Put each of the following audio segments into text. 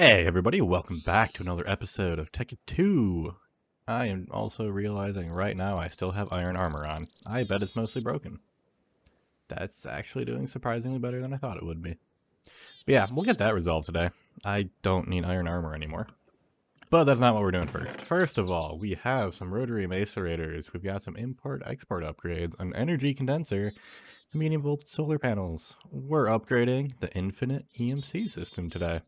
Hey everybody, welcome back to another episode of Tekkit 2. I am also realizing right now I still have iron armor on. I bet it's mostly broken. That's actually doing surprisingly better than I thought it would be. But yeah, we'll get that resolved today. I don't need iron armor anymore. But that's not what we're doing first. First of all, we have some rotary macerators. We've got some import-export upgrades, an energy condenser, and medium voltage solar panels. We're upgrading the infinite EMC system today.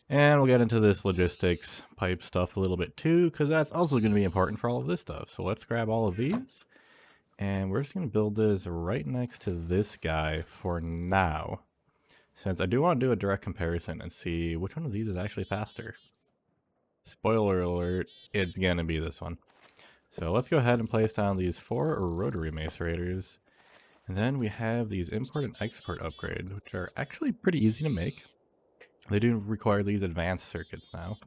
And we'll get into this logistics pipe stuff a little bit too, because that's also going to be important for all of this stuff. So let's grab all of these, and we're just going to build this right next to this guy for now. Since I do want to do a direct comparison and see which one of these is actually faster. Spoiler alert, it's going to be this one. So let's go ahead and place down these 4 rotary macerators. And then we have these import and export upgrades, which are actually pretty easy to make. They do require these advanced circuits now.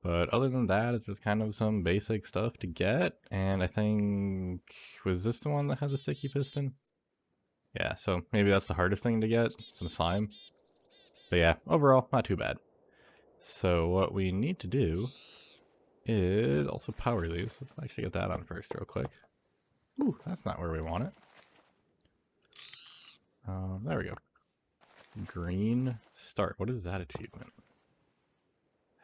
But other than that, it's just kind of some basic stuff to get. And I think, was this the one that had the sticky piston? Yeah, so maybe that's the hardest thing to get, some slime. But yeah, overall, not too bad. So what we need to do is also power these. Let's actually get that on first real quick. Ooh, that's not where we want it. There we go. Green start. What is that achievement?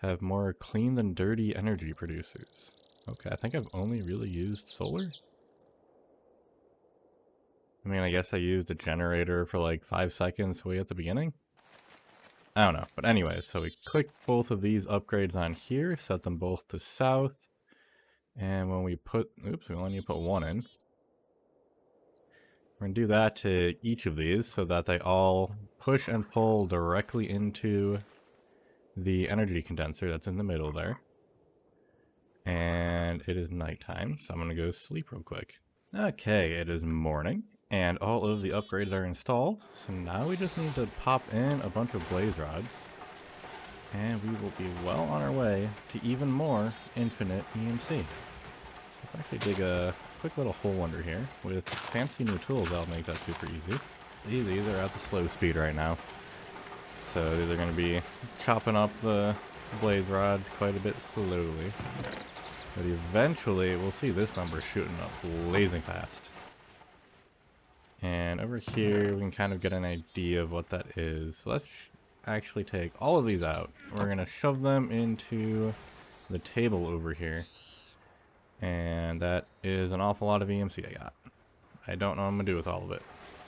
Have more clean than dirty energy producers. Okay, I think I've only really used solar. I mean, I guess I used a generator for like 5 seconds way at the beginning. I don't know. But anyways, so we click both of these upgrades on here, set them both to south. And when we put, oops, we only need to put one in. We're going to do that to each of these so that they all push and pull directly into the energy condenser that's in the middle there. And it is nighttime, so I'm going to go sleep real quick. Okay, it is morning, and all of the upgrades are installed. So now we just need to pop in a bunch of blaze rods. And we will be well on our way to even more infinite EMC. Let's actually dig a quick little hole under here. With fancy new tools, that'll make that super easy. These are at the slow speed right now. So these are going to be chopping up the blaze rods quite a bit slowly. But eventually, we'll see this number shooting up blazing fast. And over here, we can kind of get an idea of what that is. So let's actually take all of these out. We're going to shove them into the table over here. And that is an awful lot of EMC I got. I don't know what I'm going to do with all of it.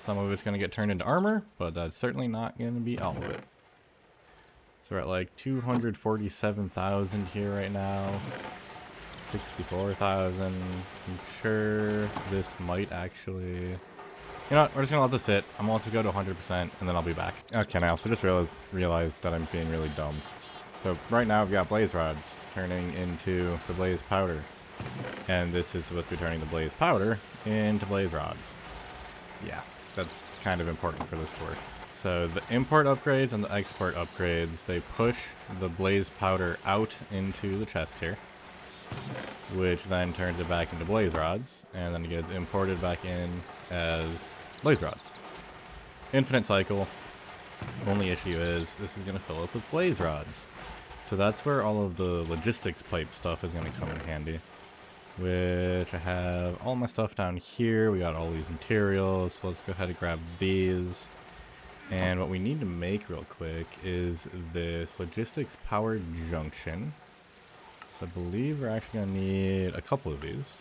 Some of it's going to get turned into armor, but that's certainly not going to be all of it. So we're at like 247,000 here right now. 64,000. I'm sure this might actually... You know what? We're just going to let this sit. I'm going to go to 100% and then I'll be back. Okay, now, so just realized that I'm being really dumb. So right now I've got blaze rods turning into the blaze powder. And this is supposed to be turning the blaze powder into blaze rods. Yeah, that's kind of important for this tour. So the import upgrades and the export upgrades, they push the blaze powder out into the chest here, which then turns it back into blaze rods, and then it gets imported back in as blaze rods. Infinite cycle. Only issue is this is going to fill up with blaze rods. So that's where all of the logistics pipe stuff is going to come in handy. Which I have all my stuff down here. We got all these materials, so let's go ahead and grab these. And what we need to make real quick is this logistics power junction. So I believe we're actually going to need a couple of these.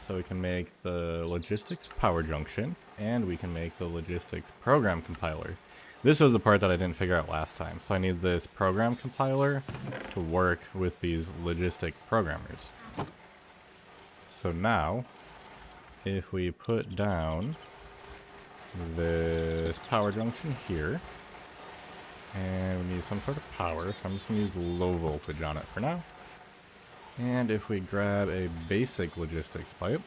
So we can make the logistics power junction, and we can make the logistics program compiler. This was the part that I didn't figure out last time. So I need this program compiler to work with these logistic programmers. So now, if we put down this power junction here, and we need some sort of power, so I'm just going to use low voltage on it for now. And if we grab a basic logistics pipe,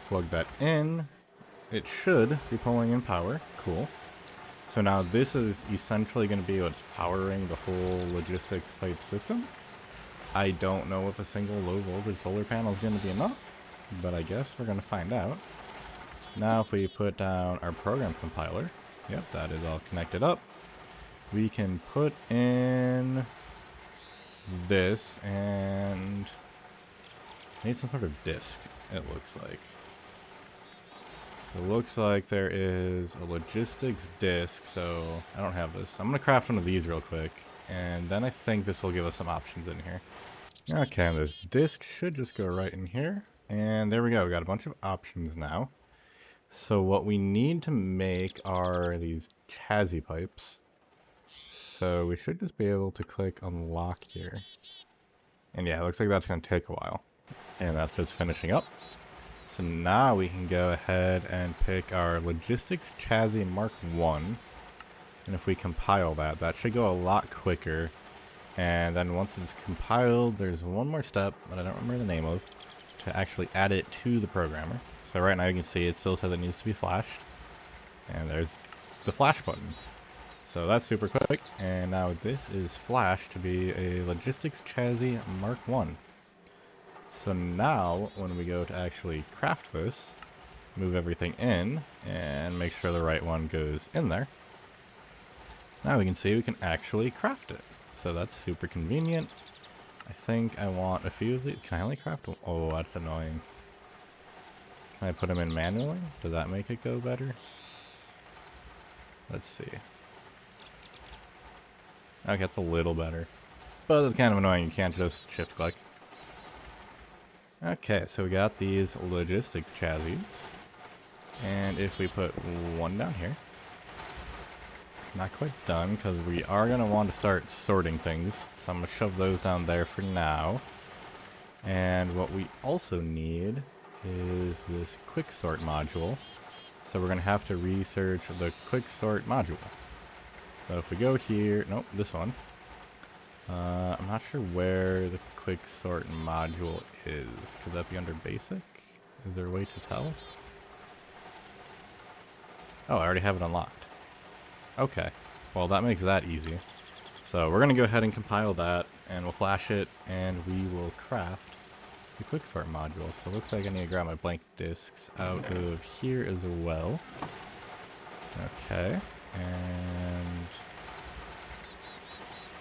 plug that in, it should be pulling in power. Cool. So now this is essentially going to be what's powering the whole logistics pipe system. I don't know if a single low voltage solar panel is going to be enough, but I guess we're going to find out. Now if we put down our program compiler, yep, that is all connected up. we can put in this and need some sort of disc, it looks like. So it looks like there is a logistics disc, so I don't have this. I'm going to craft one of these real quick, and then I think this will give us some options in here. Okay, this disc should just go right in here, and there we go. We got a bunch of options now. So what we need to make are these chassis pipes. So we should just be able to click unlock here. And yeah, it looks like that's going to take a while. And that's just finishing up. So now we can go ahead and pick our logistics chassis Mark 1. And if we compile that, that should go a lot quicker. And then once it's compiled, there's one more step that I don't remember the name of to actually add it to the programmer. So right now you can see it still says it needs to be flashed. And there's the flash button. So that's super quick. And now this is flashed to be a logistics chassis Mark 1. So now when we go to actually craft this, move everything in and make sure the right one goes in there. Now we can see we can actually craft it. So that's super convenient. I think I want a few of these. Can I only craft one? Oh, that's annoying. Can I put them in manually? Does that make it go better? Let's see. Okay, it's a little better. But it's kind of annoying. You can't just shift click. Okay, so we got these logistics chassis. And if we put one down here. Not quite done, because we are going to want to start sorting things. So I'm going to shove those down there for now. And what we also need is this quick sort module. So we're going to have to research the quick sort module. So if we go here, nope, this one. I'm not sure where the quick sort module is. Could that be under basic? Is there a way to tell? Oh, I already have it unlocked. Okay, well that makes that easy. So we're going to go ahead and compile that, and we'll flash it, and we will craft the quick sort module. So it looks like I need to grab my blank discs out of here as well. Okay, and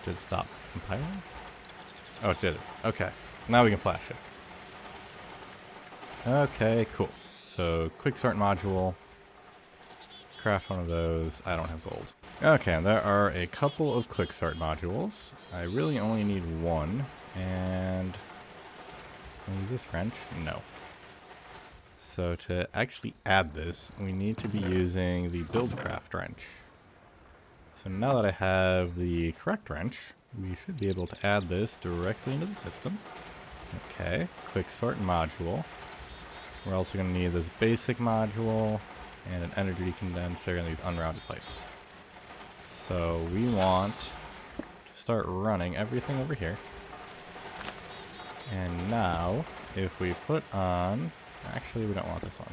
did it stop compiling? Oh, it did it. Okay, now we can flash it. Okay, cool. So quick sort module. Craft one of those. I don't have gold. Okay, there are a couple of quick sort modules. I really only need one, and can I use this wrench? No. So to actually add this, we need to be using the buildcraft wrench. So now that I have the correct wrench, we should be able to add this directly into the system. Okay, quick sort module. We're also going to need this basic module and an energy condenser and these unrounded pipes. So we want to start running everything over here. And now, if we put on, actually we don't want this one.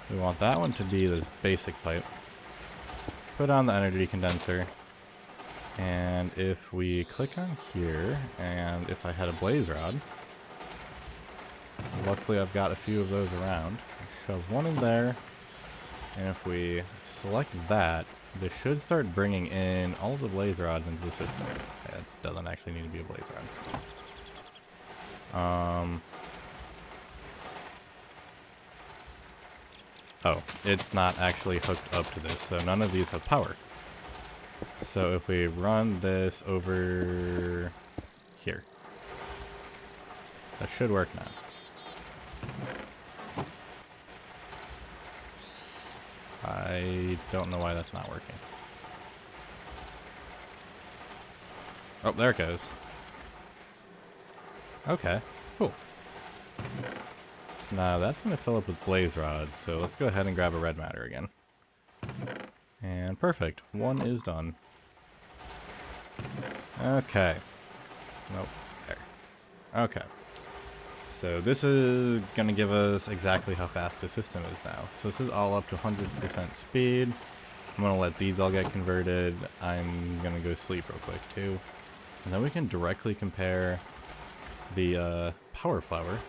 We want that one to be this basic pipe. Put on the energy condenser. And if we click on here, and if I had a blaze rod, luckily I've got a few of those around. Shove one in there. And if we select that, this should start bringing in all of the blaze rods into the system. Yeah, it doesn't actually need to be a blaze rod. Oh, it's not actually hooked up to this, so none of these have power. So if we run this over here, that should work now. I don't know why that's not working. Oh, there it goes. Okay, cool. So now that's going to fill up with blaze rods, so let's go ahead and grab a red matter again. And perfect, one is done. Okay. Nope, there. Okay. So this is going to give us exactly how fast the system is now. So this is all up to 100% speed. I'm going to let these all get converted. I'm going to go sleep real quick too. And then we can directly compare the power flower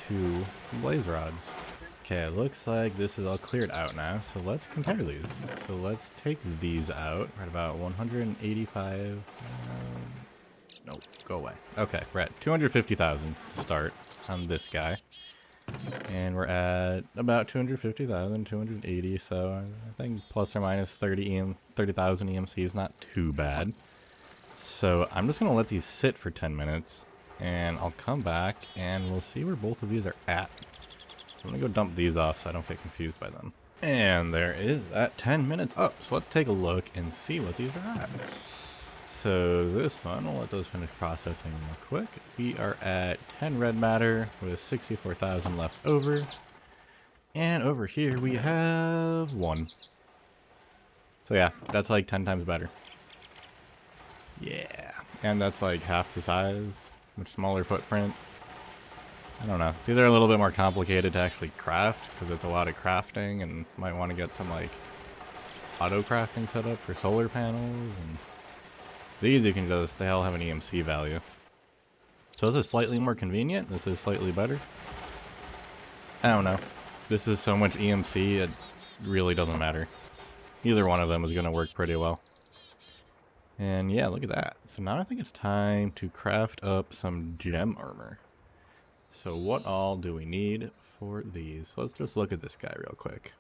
to blaze rods. Okay, it looks like this is all cleared out now, so let's compare these. So let's take these out. We're at about 185. Nope, go away. Okay, we're at 250,000 to start on this guy. And we're at about 250,000, 280, so I think plus or minus 30,000 EMC is not too bad. So I'm just going to let these sit for 10 minutes, and I'll come back, and we'll see where both of these are at. I'm going to go dump these off so I don't get confused by them. And there is that 10 minutes up, so let's take a look and see what these are at. So this one, we'll let those finish processing real quick. We are at 10 red matter with 64,000 left over. And over here we have 1. So yeah, that's like 10 times better. Yeah, and that's like half the size, much smaller footprint. I don't know. It's either a little bit more complicated to actually craft, because it's a lot of crafting, and might want to get some like auto crafting set up for solar panels, and these you can just, they all have an EMC value. So this is slightly more convenient, this is slightly better. I don't know. This is so much EMC, it really doesn't matter. Either one of them is going to work pretty well. And yeah, look at that. So now I think it's time to craft up some gem armor. So what all do we need for these? Let's just look at this guy real quick.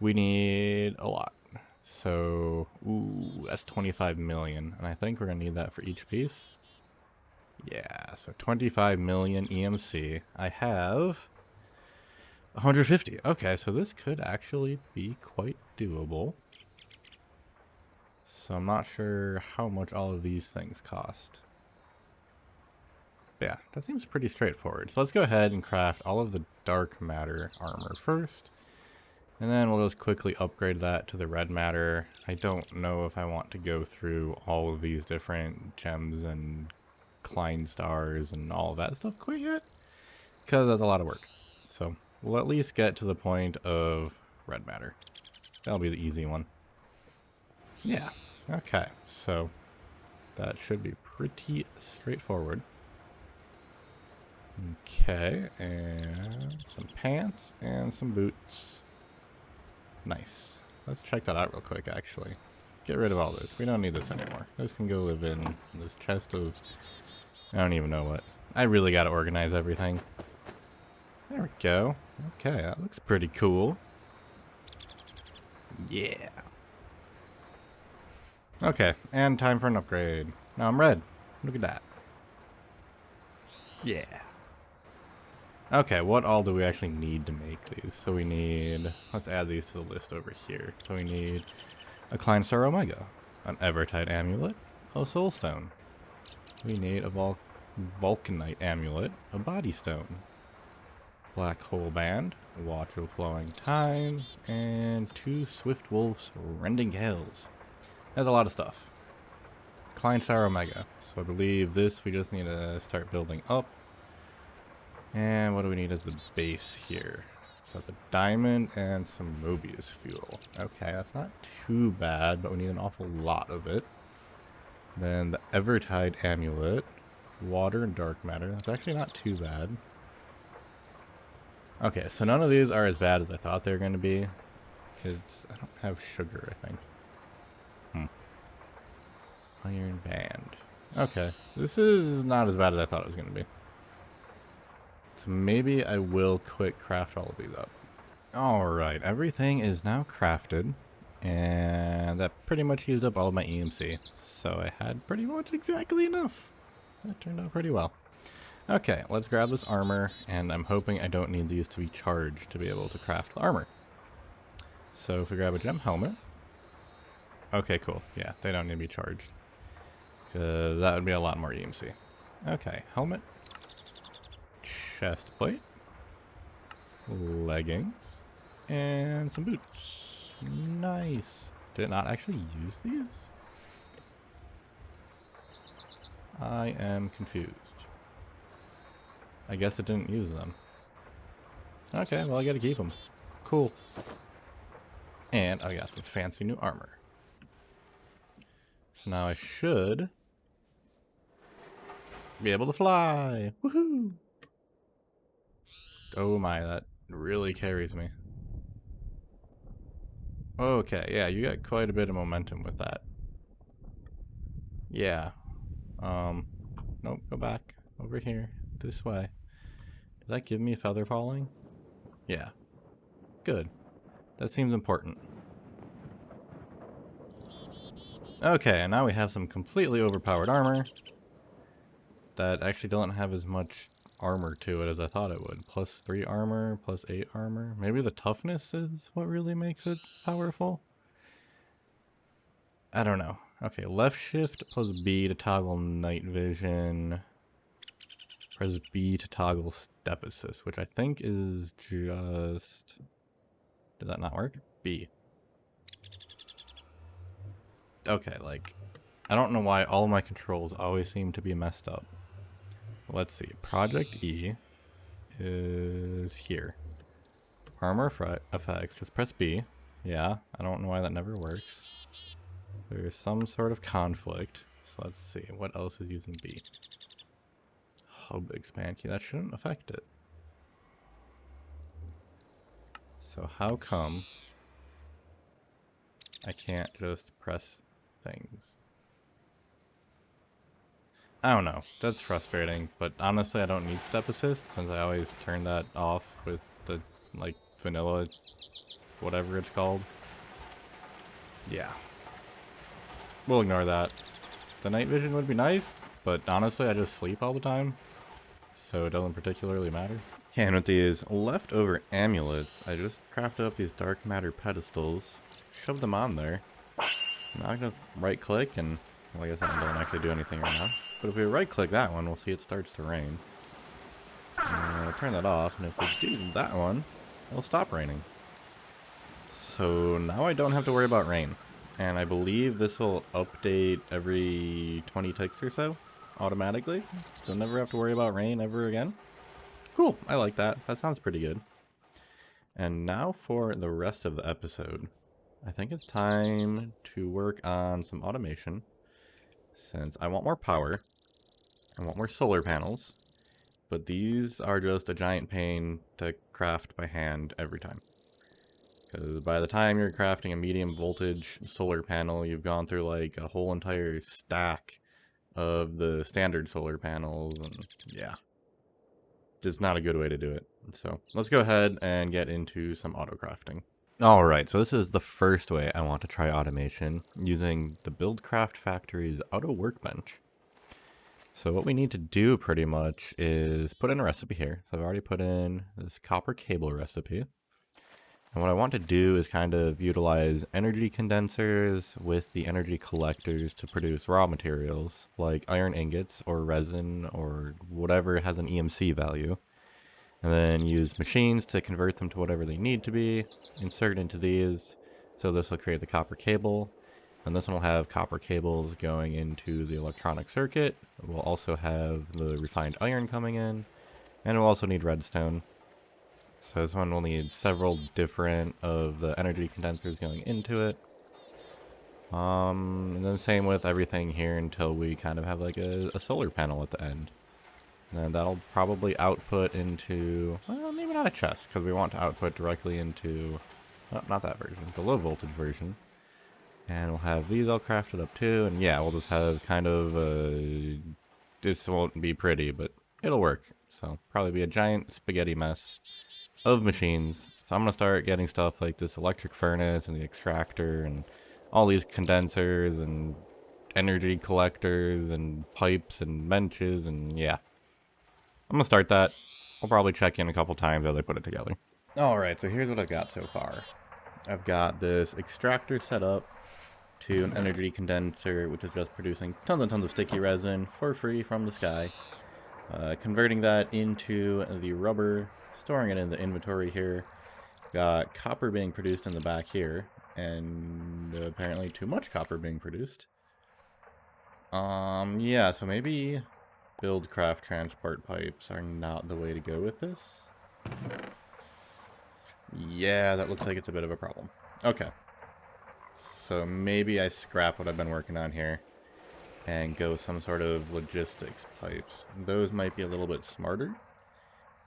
We need a lot. So, ooh, that's 25 million. And I think we're going to need that for each piece. Yeah, so 25 million EMC. I have 150. Okay, so this could actually be quite doable. So I'm not sure how much all of these things cost. Yeah, that seems pretty straightforward. So let's go ahead and craft all of the dark matter armor first. And then we'll just quickly upgrade that to the red matter. I don't know if I want to go through all of these different gems and Klein stars and all of that stuff quite yet, because that's a lot of work. So we'll at least get to the point of red matter. That'll be the easy one. Yeah, okay, so that should be pretty straightforward. Okay, and some pants and some boots. Nice. Let's check that out real quick, actually. Get rid of all this. We don't need this anymore. This can go live in this chest of... I don't even know what. I really gotta organize everything. There we go. Okay, that looks pretty cool. Yeah. Okay, and time for an upgrade. Now I'm red. Look at that. Yeah. Okay, what all do we actually need to make these? So we need... Let's add these to the list over here. So we need a Klein Star Omega, an Evertide Amulet, a Soul Stone. We need a Vulcanite Amulet, a Body Stone, Black Hole Band, Watch of Flowing Time, and 2 Swift Wolves Rending Gales. That's a lot of stuff. Klein Star Omega. So I believe this we just need to start building up. And what do we need as the base here? So that's a diamond and some Mobius fuel. Okay, that's not too bad, but we need an awful lot of it. Then the Evertide Amulet, water and dark matter. That's actually not too bad. Okay, so none of these are as bad as I thought they were going to be. I don't have sugar, I think. Iron band. Okay, this is not as bad as I thought it was going to be. So maybe I will quick craft all of these up. Alright, everything is now crafted. And that pretty much used up all of my EMC. So I had pretty much exactly enough. That turned out pretty well. Okay, let's grab this armor. And I'm hoping I don't need these to be charged to be able to craft the armor. So if we grab a gem helmet. Okay, cool. Yeah, they don't need to be charged. Because that would be a lot more EMC. Okay, helmet. Chest plate, leggings, and some boots. Nice. Did it not actually use these? I am confused. I guess it didn't use them. Okay, well I gotta keep them. Cool. And I got some fancy new armor. So now I should be able to fly. Woohoo! Oh my, that really carries me. Okay, yeah, you got quite a bit of momentum with that. Yeah. Nope, go back. Over here. This way. Does that give me feather falling? Yeah. Good. That seems important. Okay, and now we have some completely overpowered armor that actually doesn't have as much armor to it as I thought it would. +3 armor, +8 armor. Maybe the toughness is what really makes it powerful? I don't know. Okay, left shift plus B to toggle night vision. Press B to toggle step assist, which I think is just... Did that not work? B. Okay, like, I don't know why all my controls always seem to be messed up. Let's see. Project E is here. Armor effects, just press B. Yeah, I don't know why that never works. There's some sort of conflict. So let's see, what else is using B? Hub expand key, that shouldn't affect it. So how come I can't just press things? I don't know, that's frustrating, but honestly I don't need step assist since I always turn that off with the, like, vanilla, whatever it's called. Yeah. We'll ignore that. The night vision would be nice, but honestly I just sleep all the time, so it doesn't particularly matter. Okay, and with these leftover amulets, I just crafted up these dark matter pedestals, shoved them on there. Now I'm gonna right click and, well, I guess I don't actually do anything right now. But if we right click that one, we'll see it starts to rain. And we'll turn that off, and if we do that one, it'll stop raining. So now I don't have to worry about rain. And I believe this will update every 20 ticks or so, automatically. So never have to worry about rain ever again. Cool, I like that. That sounds pretty good. And now for the rest of the episode. I think it's time to work on some automation. Since I want more power, I want more solar panels, but these are just a giant pain to craft by hand every time. Because by the time you're crafting a medium voltage solar panel, you've gone through like a whole entire stack of the standard solar panels, and yeah. It's not a good way to do it. So let's go ahead and get into some auto crafting. Alright, so this is the first way I want to try automation, using the Buildcraft Factory's auto workbench. So what we need to do pretty much is put in a recipe here. So I've already put in this copper cable recipe. And what I want to do is kind of utilize energy condensers with the energy collectors to produce raw materials, like iron ingots or resin or whatever has an EMC value. And then use machines to convert them to whatever they need to be, insert into these, so this will create the copper cable, and this one will have copper cables going into the electronic circuit. We'll also have the refined iron coming in, and we'll also need redstone. So this one will need several different of the energy condensers going into it. And then same with everything here until we kind of have like a solar panel at the end. And that'll probably output into, well, maybe not a chest, because we want to output directly into, oh, not that version, the low voltage version. And we'll have these all crafted up too, and yeah, we'll just have kind of this won't be pretty, but it'll work. So probably be a giant spaghetti mess of machines. So I'm going to start getting stuff like this electric furnace and the extractor and all these condensers and energy collectors and pipes and benches, and yeah. I'm going to start that. I'll probably check in a couple times as I put it together. Alright, so here's what I've got so far. I've got this extractor set up to an energy condenser, which is just producing tons and tons of sticky resin for free from the sky. Converting that into the rubber, storing it in the inventory here. Got copper being produced in the back here, and apparently too much copper being produced. Yeah, so maybe Buildcraft transport pipes are not the way to go with this. Yeah, that looks like it's a bit of a problem. Okay. So maybe I scrap what I've been working on here and go some sort of logistics pipes. Those might be a little bit smarter.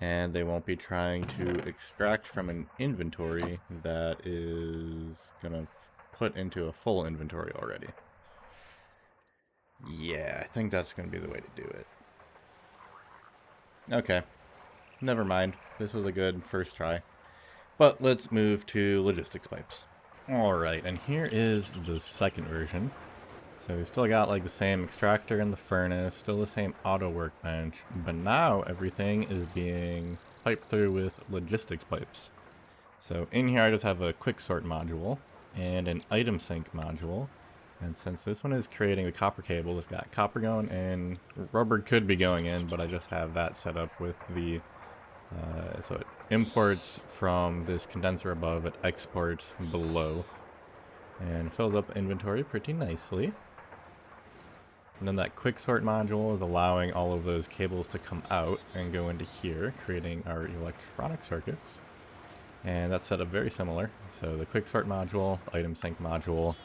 And they won't be trying to extract from an inventory that is gonna put into a full inventory already. Yeah, I think that's gonna be the way to do it. Okay, never mind. This was a good first try. But let's move to logistics pipes. Alright, and here is the second version. So we've still got like the same extractor in the furnace, still the same auto workbench, but now everything is being piped through with logistics pipes. So in here I just have a quick sort module and an item sync module. And since this one is creating the copper cable, it's got copper going in, rubber could be going in, but I just have that set up with the, so it imports from this condenser above, it exports below, and fills up inventory pretty nicely. And then that quick sort module is allowing all of those cables to come out and go into here, creating our electronic circuits. And that's set up very similar. So the quick sort module, the item sync module,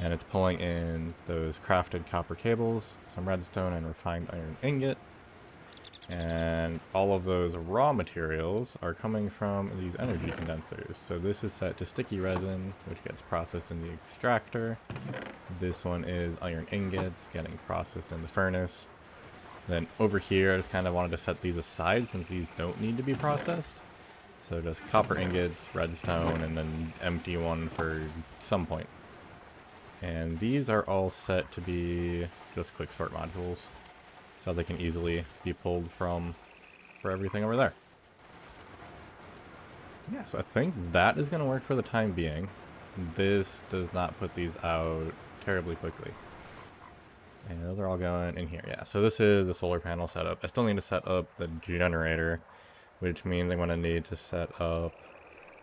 and it's pulling in those crafted copper cables, some redstone and refined iron ingot. And all of those raw materials are coming from these energy condensers. So this is set to sticky resin, which gets processed in the extractor. This one is iron ingots getting processed in the furnace. Then over here, I just kind of wanted to set these aside since these don't need to be processed. So just copper ingots, redstone, and then empty one for some point. And these are all set to be just quick sort modules, so they can easily be pulled from for everything over there. Yeah, so I think that is going to work for the time being. This does not put these out terribly quickly. And those are all going in here. Yeah, so this is the solar panel setup. I still need to set up the generator, which means I'm going to need to set up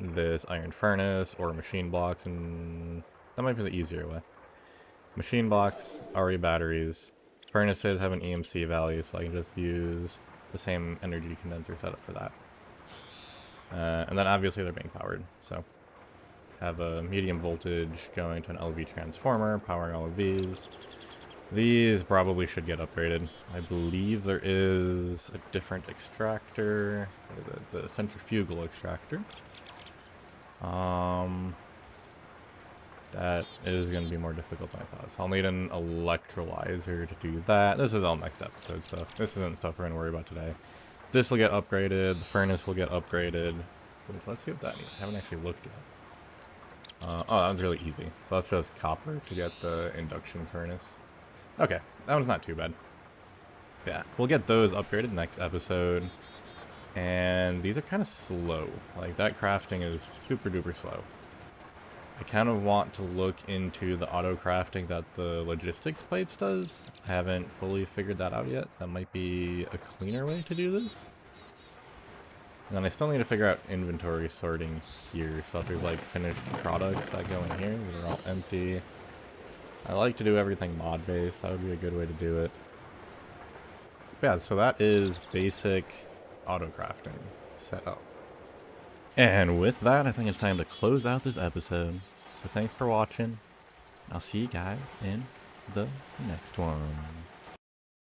this iron furnace or machine blocks, and that might be the easier way. Machine blocks, RE batteries. Furnaces have an EMC value, so I can just use the same energy condenser setup for that. And then obviously they're being powered, so have a medium voltage going to an LV transformer, powering all of these. These probably should get upgraded. I believe there is a different extractor, the centrifugal extractor. That is going to be more difficult than I thought. So I'll need an electrolyzer to do that. This is all next episode stuff. This isn't stuff we're going to worry about today. This will get upgraded. The furnace will get upgraded. Let's see what that means. I haven't actually looked yet. Oh, that was really easy. So that's just copper to get the induction furnace. Okay, that one's not too bad. Yeah, we'll get those upgraded next episode. And these are kind of slow. Like, that crafting is super duper slow. I kind of want to look into the auto crafting that the logistics pipes does. I haven't fully figured that out yet. That might be a cleaner way to do this. And then I still need to figure out inventory sorting here. So if there's like finished products that go in here, they're all empty. I like to do everything mod based. That would be a good way to do it. But yeah, so that is basic auto crafting setup. And with that, I think it's time to close out this episode. So thanks for watching. I'll see you guys in the next one.